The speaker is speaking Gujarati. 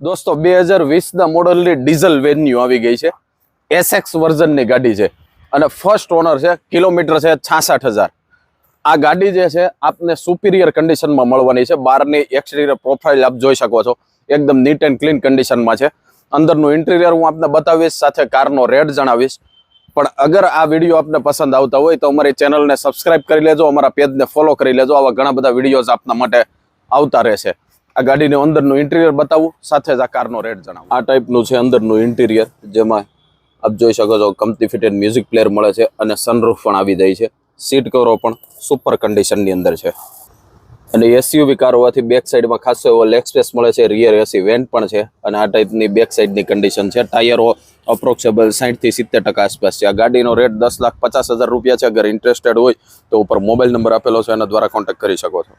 દોસ્તો 2020 મોડલની ડીઝલ વેન્યુ આવી ગઈ છે. SX વર્ઝનની ગાડી છે અને ફર્સ્ટ ઓનર છે. કિલોમીટર છે 66,000. આ ગાડી જે છે આપને સુપિરિયર કન્ડિશનમાં મળવાની છે. બહારની એક્સટીરિયર પ્રોફાઇલ આપ જોઈ શકો છો, એકદમ નીટ એન્ડ ક્લીન કન્ડિશનમાં છે. અંદરનું ઇન્ટિરિયર હું આપને બતાવીશ, સાથે કારનો રેટ જણાવીશ. પણ અગર આ વિડીયો આપને પસંદ આવતા હોય તો અમારી ચેનલને સબસ્ક્રાઇબ કરી લેજો, અમારા પેજને ફોલો કરી લેજો. આવા ઘણા બધા વિડીયોઝ આપના માટે આવતા રહેશે. આ ગાડીનું અંદરનું ઇન્ટિરિયર બતાવું, સાથે જ આ કારનો રેટ જણાવું. આ ટાઈપનું છે અંદરનું ઇન્ટિરિયર, જેમાં આપ જોઈ શકો છો કંપની ફિટેડ મ્યુઝિક પ્લેયર મળે છે અને સનરૂફ પણ આવી જાય છે. સીટ કવરો પણ સુપર કન્ડિશનની અંદર છે અને એસયુવી કાર હોવાથી બેક સાઈડમાં ખાસો એવો લેગ સ્પેસ મળે છે. રિયર એસી વેન્ટ પણ છે અને આ ટાઈપની બેક સાઈડની કન્ડિશન છે. ટાયરો અપ્રોક્સિમેબલ 60 થી 70% આસપાસ છે. આ ગાડીનો રેટ 10,50,000 રૂપિયા છે. અગર ઇન્ટરેસ્ટેડ હોય તો ઉપર મોબાઈલ નંબર આપેલો છે, એના દ્વારા કોન્ટેક્ટ કરી શકો છો.